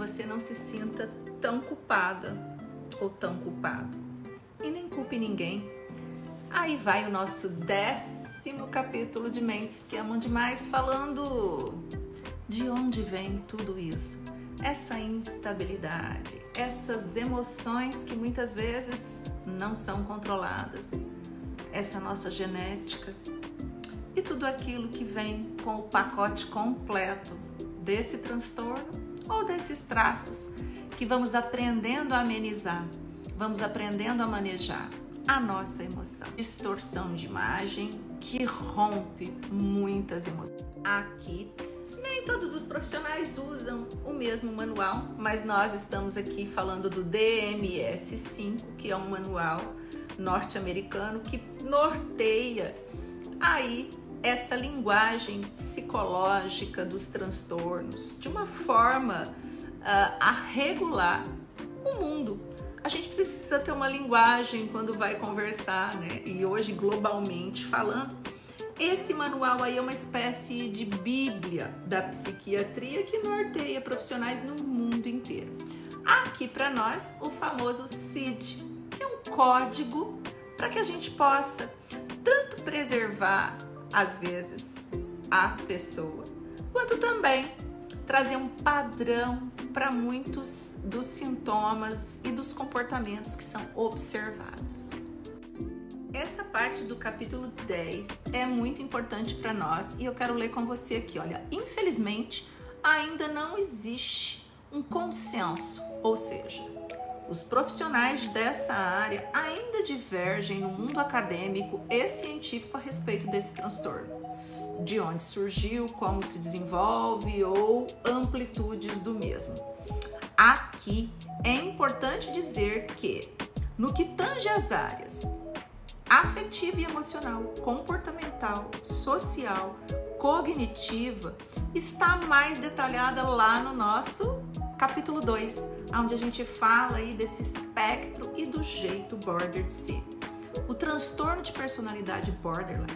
você não se sinta tão culpada ou tão culpado. E nem culpe ninguém. Aí vai o nosso 10º capítulo de Mentes que Amam Demais, falando de onde vem tudo isso. Essa instabilidade, essas emoções que muitas vezes não são controladas, essa nossa genética e tudo aquilo que vem com o pacote completo desse transtorno ou desses traços que vamos aprendendo a amenizar, vamos aprendendo a manejar a nossa emoção. Distorção de imagem que rompe muitas emoções. Aqui, nem todos os profissionais usam o mesmo manual, mas nós estamos aqui falando do DMS-5, que é um manual norte-americano que norteia aí essa linguagem psicológica dos transtornos de uma forma a regular o mundo. A gente precisa ter uma linguagem quando vai conversar, né? E hoje, globalmente falando, esse manual aí é uma espécie de bíblia da psiquiatria que norteia profissionais no mundo inteiro. Aqui para nós, o famoso CID, que é um código para que a gente possa tanto preservar, às vezes, a pessoa, quanto também trazer um padrão para muitos dos sintomas e dos comportamentos que são observados. Essa parte do capítulo 10 é muito importante para nós e eu quero ler com você aqui. Olha, infelizmente ainda não existe um consenso, ou seja, os profissionais dessa área ainda divergem no mundo acadêmico e científico a respeito desse transtorno. De onde surgiu, como se desenvolve ou amplitudes do mesmo. Aqui é importante dizer que, no que tange as áreas afetiva e emocional, comportamental, social, cognitiva, está mais detalhada lá no nosso capítulo 2, onde a gente fala aí desse espectro e do jeito border de ser. O transtorno de personalidade borderline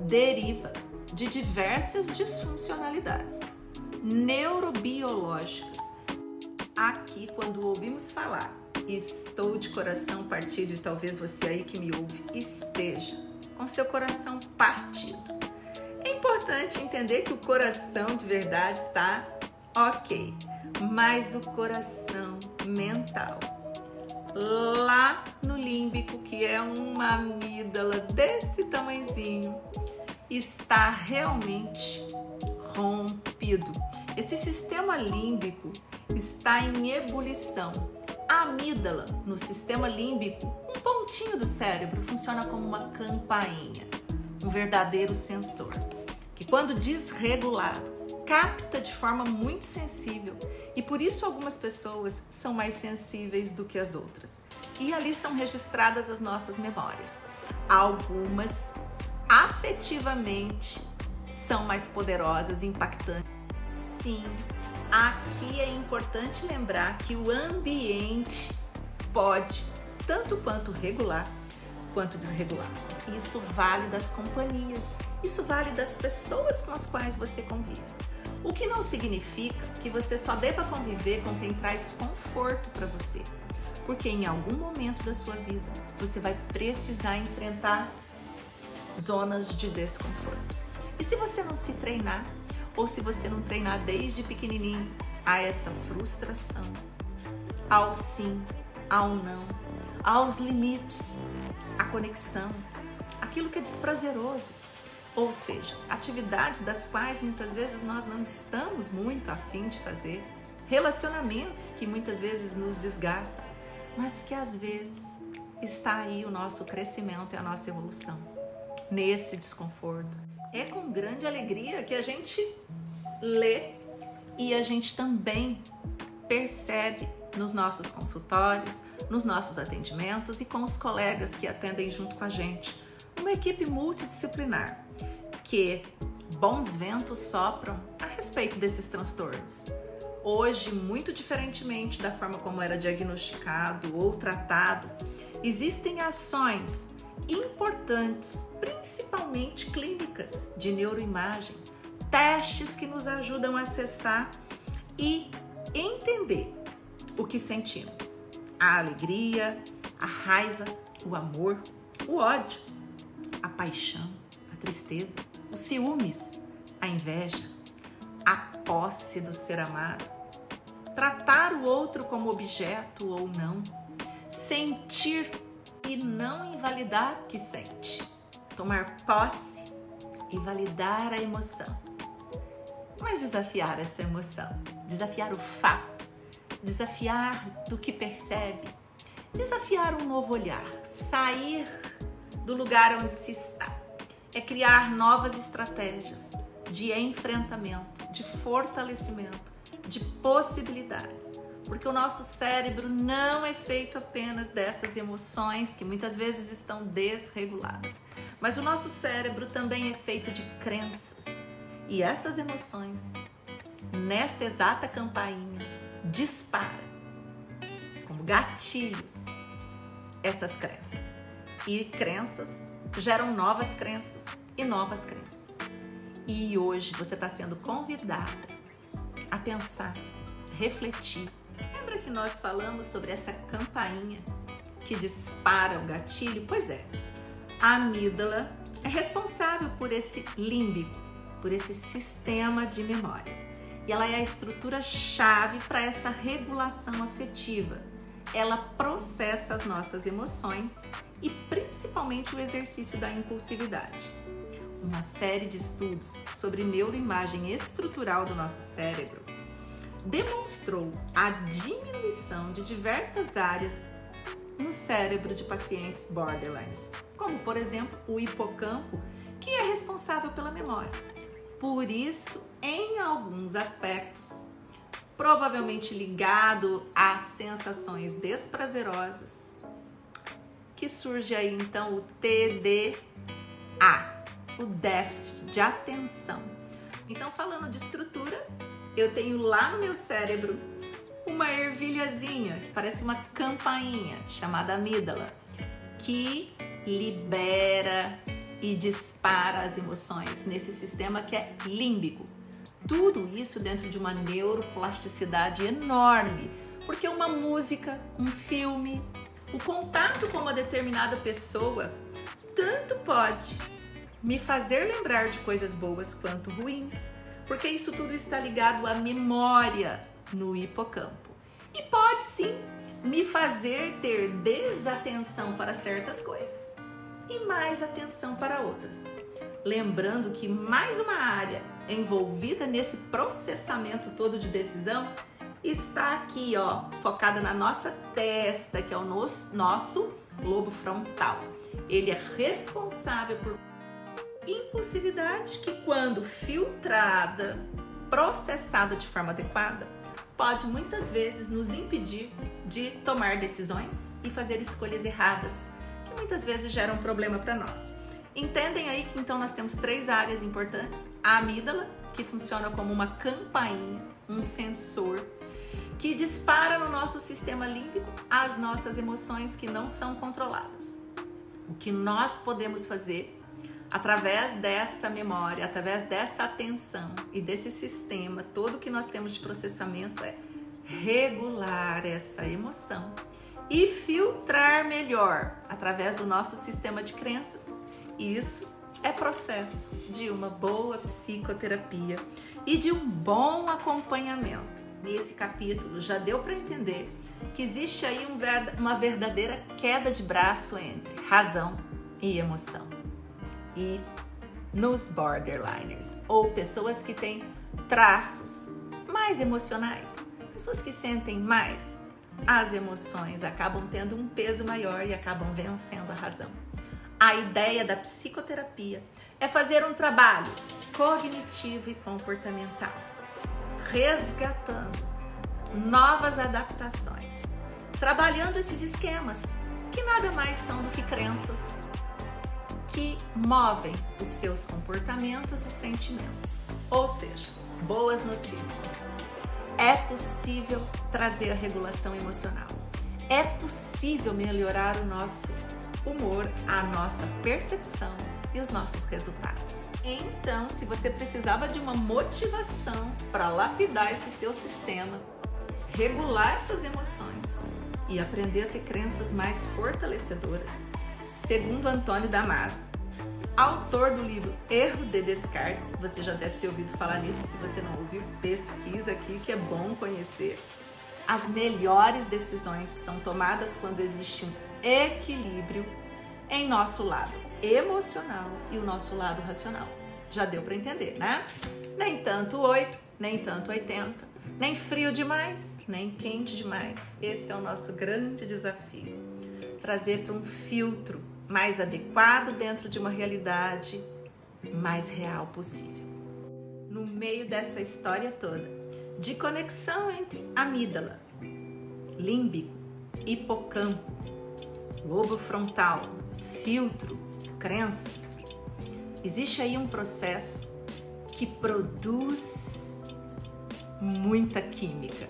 deriva de diversas disfuncionalidades neurobiológicas. Aqui, quando ouvimos falar, estou de coração partido, e talvez você aí que me ouve esteja com seu coração partido. É importante entender que o coração de verdade está ok, mas o coração mental, lá no límbico, que é uma amígdala desse tamanhozinho, está realmente rompido. Esse sistema límbico está em ebulição. A amígdala, no sistema límbico, um pontinho do cérebro, funciona como uma campainha, um verdadeiro sensor, que quando desregulado, capta de forma muito sensível e por isso algumas pessoas são mais sensíveis do que as outras. E ali são registradas as nossas memórias. Algumas afetivamente são mais poderosas e impactantes. Sim, aqui é importante lembrar que o ambiente pode tanto quanto regular quanto desregular. Isso vale das companhias, isso vale das pessoas com as quais você convive. O que não significa que você só deva conviver com quem traz conforto para você, porque em algum momento da sua vida você vai precisar enfrentar zonas de desconforto. E se você não se treinar, ou se você não treinar desde pequenininho a essa frustração, ao sim, ao não, aos limites, a conexão, aquilo que é desprazeroso, ou seja, atividades das quais muitas vezes nós não estamos muito a fim de fazer, relacionamentos que muitas vezes nos desgastam, mas que às vezes está aí o nosso crescimento e a nossa evolução, nesse desconforto. É com grande alegria que a gente lê e a gente também percebe nos nossos consultórios, nos nossos atendimentos e com os colegas que atendem junto com a gente. Uma equipe multidisciplinar que bons ventos sopram a respeito desses transtornos. Hoje, muito diferentemente da forma como era diagnosticado ou tratado, existem ações importantes, principalmente clínicas, de neuroimagem, testes que nos ajudam a acessar e entender o que sentimos: a alegria, a raiva, o amor, o ódio, a paixão, a tristeza, os ciúmes, a inveja, a posse do ser amado, tratar o outro como objeto ou não, sentir e não invalidar o que sente, tomar posse e validar a emoção, mas desafiar essa emoção, desafiar o fato, desafiar do que percebe, desafiar um novo olhar, sair do lugar onde se está, é criar novas estratégias de enfrentamento, de fortalecimento, de possibilidades, porque o nosso cérebro não é feito apenas dessas emoções que muitas vezes estão desreguladas, mas o nosso cérebro também é feito de crenças, e essas emoções, nesta exata campainha, disparam como gatilhos essas crenças, e crenças geram novas crenças e novas crenças. E hoje você está sendo convidada a pensar, refletir. Lembra que nós falamos sobre essa campainha que dispara o gatilho? Pois é, a amígdala é responsável por esse límbico, por esse sistema de memórias. E ela é a estrutura-chave para essa regulação afetiva. Ela processa as nossas emoções e principalmente o exercício da impulsividade. Uma série de estudos sobre neuroimagem estrutural do nosso cérebro demonstrou a diminuição de diversas áreas no cérebro de pacientes borderlines, como, por exemplo, o hipocampo, que é responsável pela memória. Por isso, em alguns aspectos, provavelmente ligado a sensações desprazerosas, que surge aí então o TDA, o déficit de atenção. Então, falando de estrutura, eu tenho lá no meu cérebro uma ervilhazinha que parece uma campainha chamada amígdala, que libera e dispara as emoções nesse sistema que é límbico. Tudo isso dentro de uma neuroplasticidade enorme, porque uma música, um filme, o contato com uma determinada pessoa tanto pode me fazer lembrar de coisas boas quanto ruins, porque isso tudo está ligado à memória no hipocampo. E pode sim me fazer ter desatenção para certas coisas e mais atenção para outras. Lembrando que mais uma área envolvida nesse processamento todo de decisão está aqui, ó, focada na nossa testa, que é o nosso lobo frontal. Ele é responsável por impulsividade que, quando filtrada, processada de forma adequada, pode muitas vezes nos impedir de tomar decisões e fazer escolhas erradas, que muitas vezes geram problema para nós. Entendem aí que então nós temos 3 áreas importantes: a amígdala, que funciona como uma campainha, um sensor, que dispara no nosso sistema límbico as nossas emoções que não são controladas. O que nós podemos fazer através dessa memória, através dessa atenção e desse sistema todo que nós temos de processamento é regular essa emoção e filtrar melhor através do nosso sistema de crenças. Isso é processo de uma boa psicoterapia e de um bom acompanhamento. Nesse capítulo já deu para entender que existe aí uma verdadeira queda de braço entre razão e emoção. E nos borderliners, ou pessoas que têm traços mais emocionais, pessoas que sentem mais, as emoções acabam tendo um peso maior e acabam vencendo a razão. A ideia da psicoterapia é fazer um trabalho cognitivo e comportamental, resgatando novas adaptações, trabalhando esses esquemas que nada mais são do que crenças que movem os seus comportamentos e sentimentos. Ou seja, boas notícias. É possível trazer a regulação emocional. É possível melhorar o nosso humor, a nossa percepção e os nossos resultados. Então, se você precisava de uma motivação para lapidar esse seu sistema, regular essas emoções e aprender a ter crenças mais fortalecedoras, segundo Antônio Damasio, autor do livro Erro de Descartes. Você já deve ter ouvido falar nisso, se você não ouviu, pesquisa aqui que é bom conhecer. As melhores decisões são tomadas quando existe um equilíbrio em nosso lado emocional e o nosso lado racional. Já deu para entender, né? Nem tanto 8, nem tanto 80, nem frio demais, nem quente demais. Esse é o nosso grande desafio. Trazer para um filtro mais adequado dentro de uma realidade mais real possível. No meio dessa história toda, de conexão entre amígdala, límbico, hipocampo, lobo frontal, filtro, crenças, existe aí um processo que produz muita química.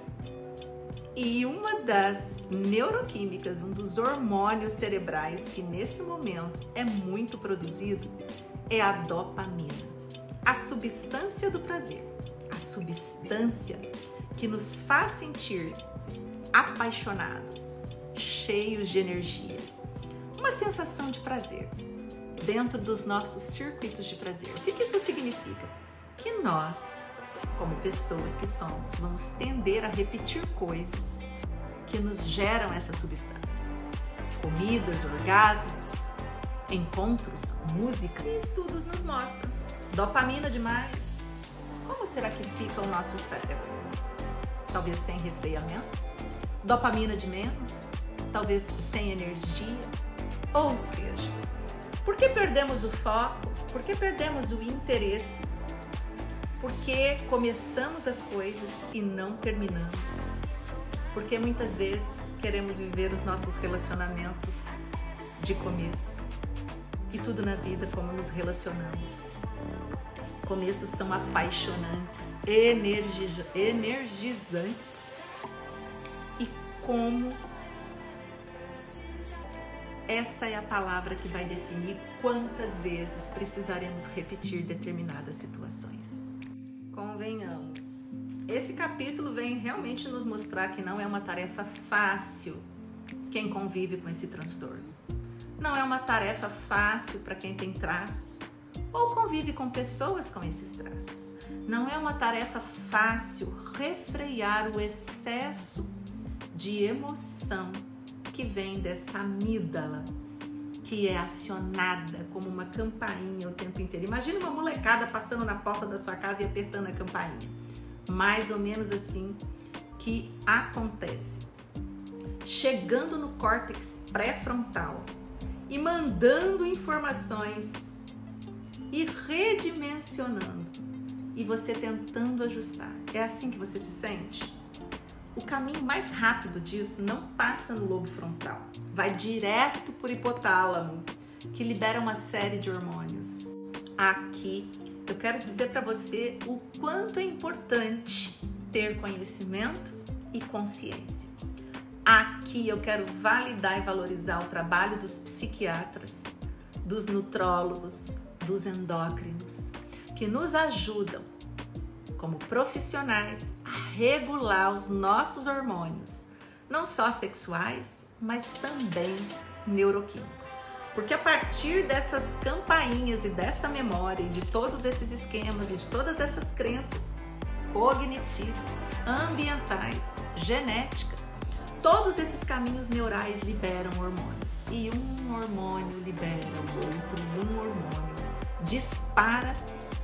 E uma das neuroquímicas, um dos hormônios cerebrais que nesse momento é muito produzido é a dopamina, a substância do prazer, a substância que nos faz sentir apaixonados, cheios de energia, uma sensação de prazer dentro dos nossos circuitos de prazer. O que isso significa? Que nós, como pessoas que somos, vamos tender a repetir coisas que nos geram essa substância. Comidas, orgasmos, encontros, música. E estudos nos mostram. Dopamina demais. Como será que fica o nosso cérebro? Talvez sem refreamento? Dopamina de menos? Talvez sem energia? Ou seja, por que perdemos o foco? Por que perdemos o interesse? Porque começamos as coisas e não terminamos. Porque muitas vezes queremos viver os nossos relacionamentos de começo. E tudo na vida, como nos relacionamos. Começos são apaixonantes, energizantes. E como essa é a palavra que vai definir quantas vezes precisaremos repetir determinadas situações. Convenhamos, esse capítulo vem realmente nos mostrar que não é uma tarefa fácil quem convive com esse transtorno. Não é uma tarefa fácil para quem tem traços ou convive com pessoas com esses traços. Não é uma tarefa fácil refrear o excesso de emoção que vem dessa amígdala, que é acionada como uma campainha o tempo inteiro. Imagina uma molecada passando na porta da sua casa e apertando a campainha. Mais ou menos assim que acontece. Chegando no córtex pré-frontal e mandando informações e redimensionando. E você tentando ajustar. É assim que você se sente? O caminho mais rápido disso não passa no lobo frontal, vai direto por hipotálamo, que libera uma série de hormônios. Aqui eu quero dizer para você o quanto é importante ter conhecimento e consciência. Aqui eu quero validar e valorizar o trabalho dos psiquiatras, dos nutrólogos, dos endócrinos, que nos ajudam como profissionais a regular os nossos hormônios, não só sexuais, mas também neuroquímicos. Porque a partir dessas campainhas e dessa memória, e de todos esses esquemas e de todas essas crenças cognitivas, ambientais, genéticas, todos esses caminhos neurais liberam hormônios. E um hormônio libera o outro, e um hormônio dispara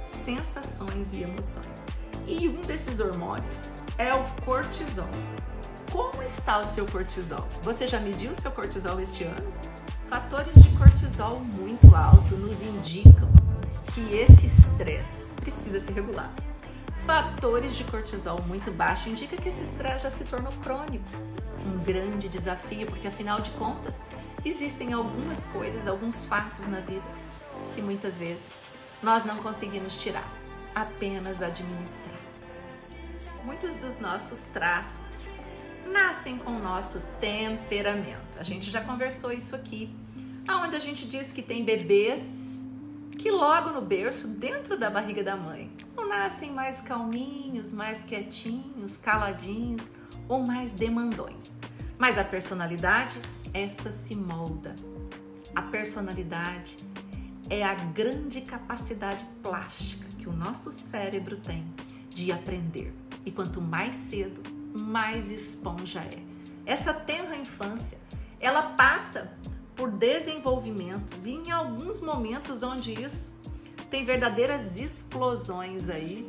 sensações e emoções. E um desses hormônios é o cortisol. Como está o seu cortisol? Você já mediu o seu cortisol este ano? Fatores de cortisol muito alto nos indicam que esse estresse precisa ser regulado. Fatores de cortisol muito baixo indica que esse estresse já se tornou crônico. Um grande desafio, porque afinal de contas, existem algumas coisas, alguns fatos na vida que muitas vezes nós não conseguimos tirar, apenas administrar. Muitos dos nossos traços nascem com o nosso temperamento. A gente já conversou isso aqui, onde a gente diz que tem bebês que logo no berço, dentro da barriga da mãe, ou nascem mais calminhos, mais quietinhos, caladinhos, ou mais demandões. Mas a personalidade, essa se molda. A personalidade é a grande capacidade plástica que o nosso cérebro tem de aprender. E quanto mais cedo, mais esponja é. Essa tenra infância, ela passa por desenvolvimentos e em alguns momentos onde isso tem verdadeiras explosões aí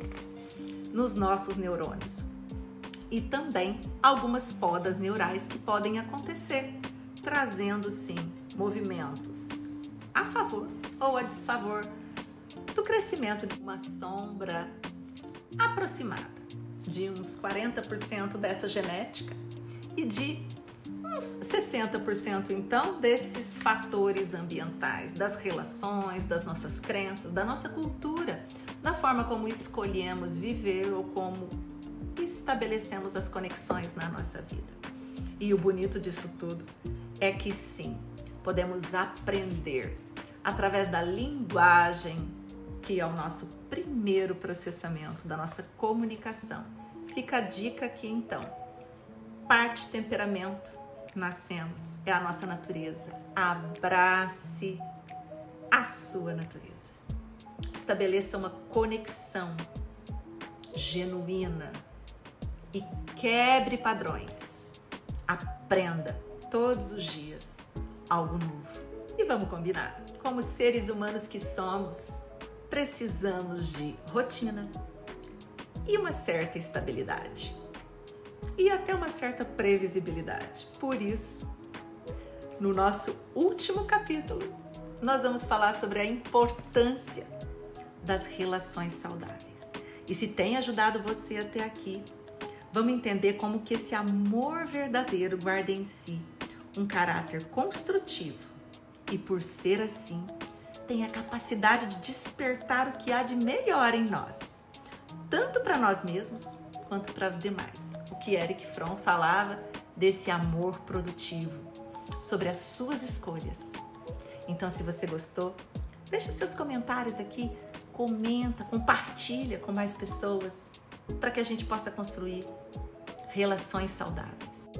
nos nossos neurônios. E também algumas podas neurais que podem acontecer, trazendo sim movimentos a favor ou a desfavor do crescimento de uma sombra aproximada de uns 40% dessa genética e de uns 60% então desses fatores ambientais, das relações, das nossas crenças, da nossa cultura, da forma como escolhemos viver ou como estabelecemos as conexões na nossa vida. E o bonito disso tudo é que sim, podemos aprender através da linguagem, que é o nosso primeiro processamento da nossa comunicação. Fica a dica aqui então. Parte temperamento, nascemos, é a nossa natureza. Abrace a sua natureza. Estabeleça uma conexão genuína e quebre padrões. Aprenda todos os dias algo novo. E vamos combinar, como seres humanos que somos, precisamos de rotina e uma certa estabilidade e até uma certa previsibilidade. Por isso, no nosso último capítulo, nós vamos falar sobre a importância das relações saudáveis. E se tem ajudado você até aqui, vamos entender como que esse amor verdadeiro guarda em si um caráter construtivo e, por ser assim, tem a capacidade de despertar o que há de melhor em nós, tanto para nós mesmos quanto para os demais. O que Erich Fromm falava desse amor produtivo, sobre as suas escolhas. Então, se você gostou, deixa seus comentários aqui, comenta, compartilha com mais pessoas, para que a gente possa construir relações saudáveis.